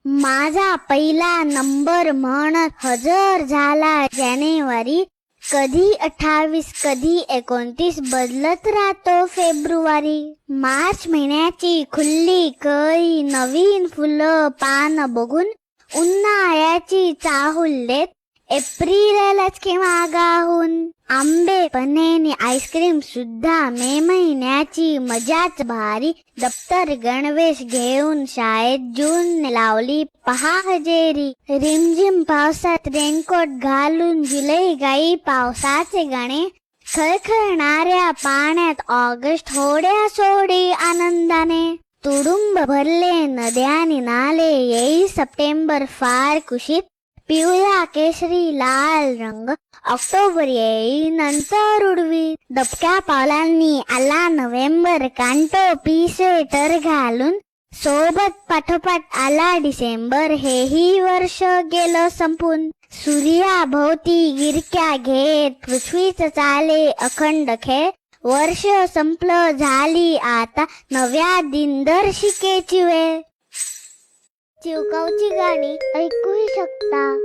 माझा पहिला नंबर म्हणत हजर झाला जानेवारी. कधी 28 कधी 29 बदलत राहतो फेब्रुवारी. मार्च महिन्याची खुल्ली कळी नवीन फुलं पान बघून उन्हाळ्याची चाहूल देत एप्रिललाच केव्हा गाहून. आंबे पन्हेनी आईस्क्रीम सुद्धा मे महिन्याची मजाच भारी. दप्तर गणवेश घेऊन शाळेत जून लावली पहा हजेरी. रिमझिम पावसात रेनकोट घालून जुलै गाई पावसाचे गाणे. खळखळणाऱ्या पाण्यात ऑगस्ट होड्या सोडी आनंदाने. तुडुंब भरले नद्यानी नाले येई सप्टेंबर फार कुशीत. पिवळा केशरी लाल रंग ऑक्टोबर येई नंतर उडवी. दबक्या पावलांनी आला नोव्हेंबर कांटो पी स्वेटर घालून. सोबत पाठोपाठ आला डिसेंबर हेही वर्ष गेलं संपून. सूर्याभोवती गिरक्या घेत पृथ्वीच चाले अखंड खेळ. वर्ष संपलं झाली आता नव्या दिनदर्शिकेची वेळ. चिवकावची गाणी ऐकूही शकता.